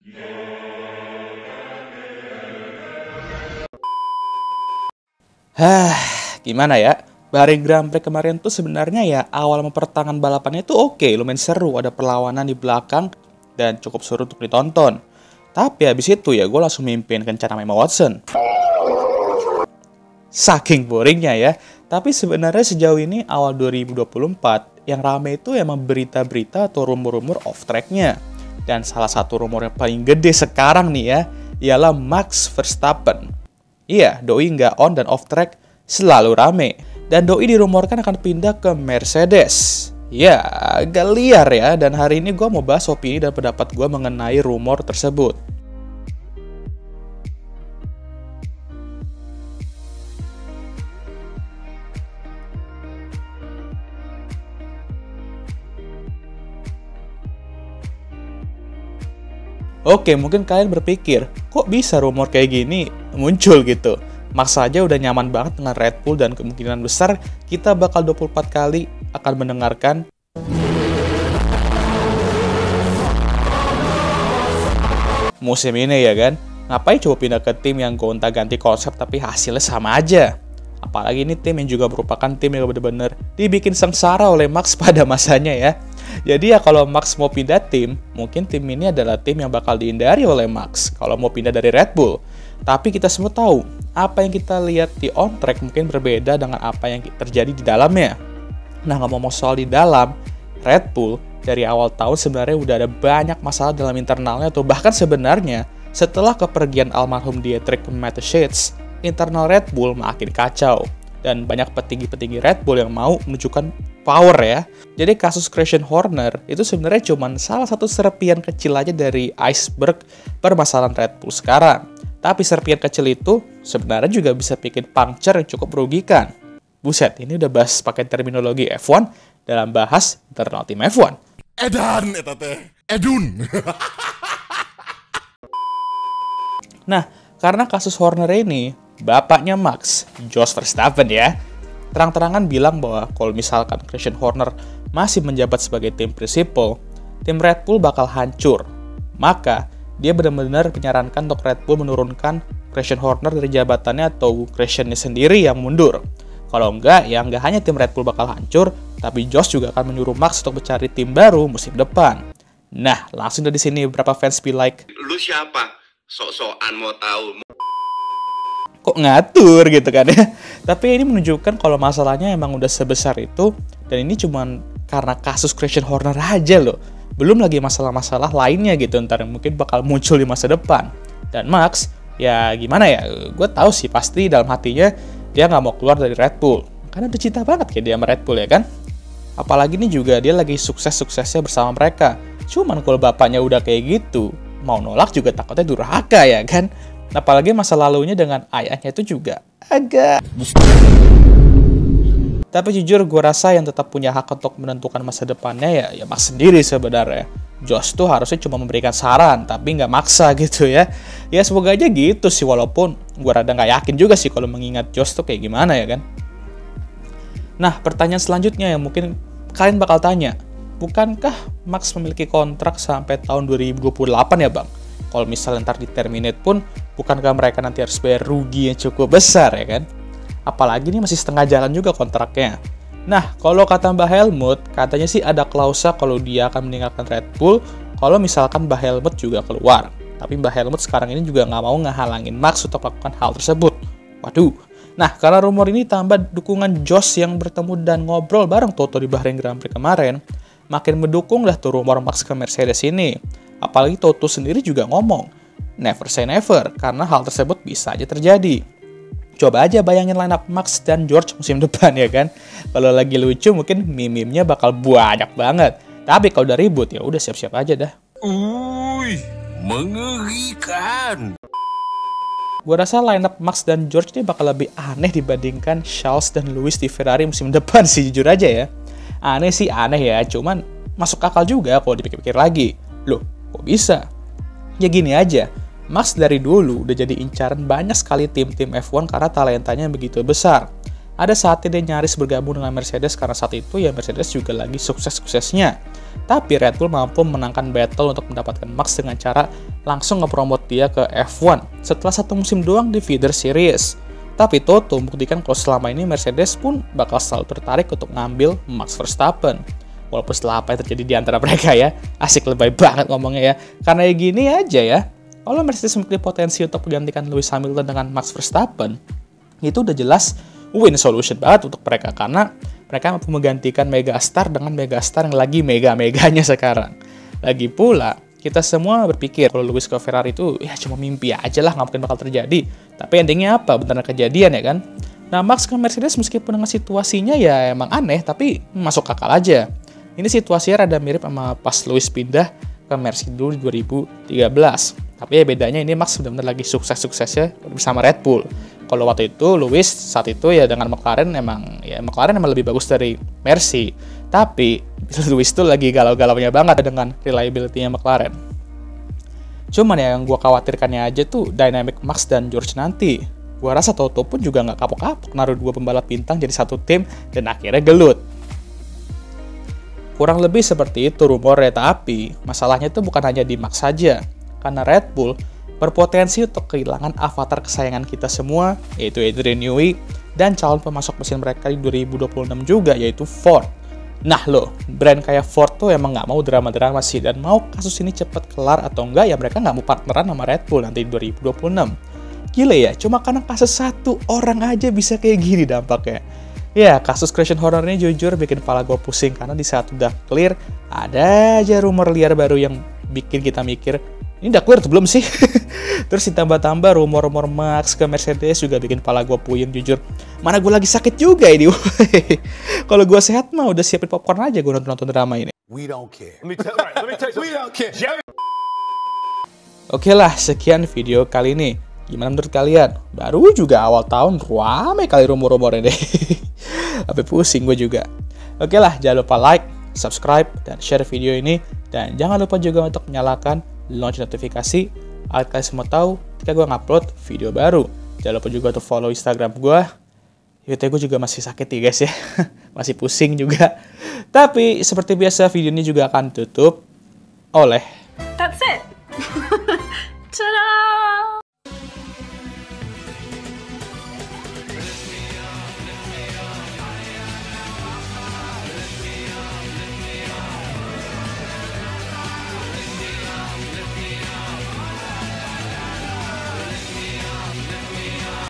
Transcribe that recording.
Hah, gimana ya? Bahrain Grand Prix kemarin tuh sebenarnya ya awal mempertahankan balapannya itu oke, lumayan seru, ada perlawanan di belakang dan cukup seru untuk ditonton. Tapi habis itu ya gue langsung mimpin kencan sama Emma Watson. Saking boringnya ya. Tapi sebenarnya sejauh ini awal 2024 yang rame itu emang berita-berita atau rumor-rumor off track-nya. Dan salah satu rumor yang paling gede sekarang nih ya, ialah Max Verstappen. Iya, doi nggak on dan off track selalu rame. Dan doi dirumorkan akan pindah ke Mercedes. Ya, agak liar ya. Dan hari ini gue mau bahas opini dan pendapat gue mengenai rumor tersebut. Oke, mungkin kalian berpikir, kok bisa rumor kayak gini muncul gitu? Max aja udah nyaman banget dengan Red Bull dan kemungkinan besar kita bakal 24 kali akan mendengarkan musim ini ya kan? Ngapain coba pindah ke tim yang gonta-ganti konsep tapi hasilnya sama aja? Apalagi ini tim yang juga merupakan tim yang benar-benar dibikin sengsara oleh Max pada masanya ya. Jadi ya kalau Max mau pindah tim, mungkin tim ini adalah tim yang bakal dihindari oleh Max kalau mau pindah dari Red Bull. Tapi kita semua tahu, apa yang kita lihat di on track mungkin berbeda dengan apa yang terjadi di dalamnya. Nah, ngomong soal di dalam, Red Bull dari awal tahun sebenarnya udah ada banyak masalah dalam internalnya, atau bahkan sebenarnya setelah kepergian almarhum Dietrich Mateschitz, internal Red Bull makin kacau. Dan banyak petinggi-petinggi Red Bull yang mau menunjukkan power ya. Jadi kasus Christian Horner itu sebenarnya cuma salah satu serpian kecil aja dari iceberg permasalahan Red Bull sekarang. Tapi serpian kecil itu sebenarnya juga bisa bikin puncture yang cukup merugikan. Buset, ini udah bahas pakai terminologi F1 dalam bahas internal tim F1. Edan, eta teh. Edun. Nah, karena kasus Horner ini, bapaknya Max, Jos Verstappen ya, terang-terangan bilang bahwa kalau misalkan Christian Horner masih menjabat sebagai tim prinsipal, tim Red Bull bakal hancur. Maka, dia benar-benar menyarankan untuk Red Bull menurunkan Christian Horner dari jabatannya atau Christiannya sendiri yang mundur. Kalau enggak, ya enggak hanya tim Red Bull bakal hancur, tapi Jos juga akan menyuruh Max untuk mencari tim baru musim depan. Nah, langsung dari sini beberapa fans be like, lu siapa? Sok-sokan mau tahu. Kok ngatur gitu kan ya. Tapi ini menunjukkan kalau masalahnya emang udah sebesar itu, dan ini cuman karena kasus Christian Horner aja loh. Belum lagi masalah-masalah lainnya gitu ntar yang mungkin bakal muncul di masa depan. Dan Max, ya gimana ya, gue tahu sih pasti dalam hatinya dia nggak mau keluar dari Red Bull. Karena udah cinta banget kayak dia sama Red Bull ya kan. Apalagi ini juga dia lagi sukses-suksesnya bersama mereka. Cuman kalau bapaknya udah kayak gitu, mau nolak juga takutnya durhaka ya kan. Apalagi masa lalunya dengan ayahnya itu juga agak... Tapi jujur gue rasa yang tetap punya hak untuk menentukan masa depannya ya Max sendiri sebenarnya. Jos tuh harusnya cuma memberikan saran, tapi nggak maksa gitu ya. Ya semoga aja gitu sih, walaupun gue rada nggak yakin juga sih kalau mengingat Jos tuh kayak gimana ya kan. Nah, pertanyaan selanjutnya yang mungkin kalian bakal tanya, bukankah Max memiliki kontrak sampai tahun 2028 ya bang? Kalau misalnya ntar di terminate pun, bukankah mereka nanti harus bayar rugi yang cukup besar ya kan? Apalagi ini masih setengah jalan juga kontraknya. Nah, kalau kata Mbak Helmut, katanya sih ada klausa kalau dia akan meninggalkan Red Bull kalau misalkan Mbak Helmut juga keluar. Tapi Mbak Helmut sekarang ini juga nggak mau ngehalangin Max untuk melakukan hal tersebut. Waduh. Nah, karena rumor ini tambah dukungan Jos yang bertemu dan ngobrol bareng Toto di Bahrain Grand Prix kemarin, makin mendukung lah tuh rumor Max ke Mercedes ini. Apalagi Toto sendiri juga ngomong, never say never, karena hal tersebut bisa aja terjadi. Coba aja bayangin line up Max dan George musim depan ya kan. Kalau lagi lucu mungkin meme-nya bakal banyak banget. Tapi kalau udah ribut ya udah siap-siap aja dah. Mengerikan. Gue rasa line up Max dan George ini bakal lebih aneh dibandingkan Charles dan Lewis di Ferrari musim depan sih, jujur aja ya. Aneh sih aneh ya, cuman masuk akal juga kalau dipikir-pikir lagi. Loh, kok bisa? Ya gini aja, Max dari dulu udah jadi incaran banyak sekali tim-tim F1 karena talentanya yang begitu besar. Ada saatnya dia nyaris bergabung dengan Mercedes karena saat itu ya Mercedes juga lagi sukses-suksesnya. Tapi Red Bull mampu memenangkan battle untuk mendapatkan Max dengan cara langsung ngepromot dia ke F1 setelah 1 musim doang di feeder series. Tapi Toto membuktikan kalau selama ini Mercedes pun bakal selalu tertarik untuk ngambil Max Verstappen. Walaupun setelah apa yang terjadi di antara mereka ya, asik lebay banget ngomongnya ya. Karena ya gini aja ya, kalau Mercedes memiliki potensi untuk menggantikan Lewis Hamilton dengan Max Verstappen, itu udah jelas win solution banget untuk mereka. Karena mereka mampu menggantikan megastar dengan megastar yang lagi mega-meganya sekarang. Lagi pula, kita semua berpikir kalau Lewis ke Ferrari itu ya cuma mimpi aja lah, nggak mungkin bakal terjadi. Tapi endingnya apa? Beneran kejadian ya kan? Nah, Max ke Mercedes meskipun dengan situasinya ya emang aneh, tapi masuk akal aja. Ini situasinya rada mirip sama pas Lewis pindah ke Mercedes dulu di 2013. Tapi ya bedanya ini Max benar-benar lagi sukses-suksesnya bersama Red Bull. Kalau waktu itu Lewis saat itu ya dengan McLaren emang lebih bagus dari Mercy. Tapi Lewis tuh lagi galau-galaunya banget dengan reliability-nya McLaren. Cuman ya yang gue khawatirkannya aja tuh dynamic Max dan George nanti. Gue rasa Toto pun juga nggak kapok-kapok naruh 2 pembalap bintang jadi satu tim dan akhirnya gelut. Kurang lebih seperti itu rumornya, tapi masalahnya tuh bukan hanya di Max saja. Karena Red Bull berpotensi untuk kehilangan avatar kesayangan kita semua, yaitu Adrian Newey, dan calon pemasok mesin mereka di 2026 juga, yaitu Ford. Nah loh, brand kayak Ford tuh emang nggak mau drama-drama sih, dan mau kasus ini cepet kelar atau enggak, ya mereka nggak mau partneran sama Red Bull nanti di 2026. Gila ya, cuma karena kasus 1 orang aja bisa kayak gini dampaknya. Ya, kasus Christian Horner ini jujur bikin kepala gue pusing, karena di saat udah clear, ada aja rumor liar baru yang bikin kita mikir, ini udah clear tuh belum sih? Terus ditambah-tambah rumor-rumor Max ke Mercedes juga bikin kepala gue puyeng jujur. Mana gue lagi sakit juga ini. Kalau gue sehat mah udah siapin popcorn aja gue nonton drama ini. We don't care. Let me tell you, we don't care. Oke lah, sekian video kali ini. Gimana menurut kalian? Baru juga awal tahun, rame kali rumor-rumornya deh. Sampai pusing gue juga. Oke lah, jangan lupa like, subscribe, dan share video ini. Dan jangan lupa juga untuk menyalakan lonceng notifikasi agar kalian semua tahu ketika gue ngupload video baru. Jangan lupa juga untuk follow Instagram gue. Yaudah, gue juga masih sakit ya guys ya. Masih pusing juga. Tapi seperti biasa video ini juga akan tutup oleh That's it. Ta-da!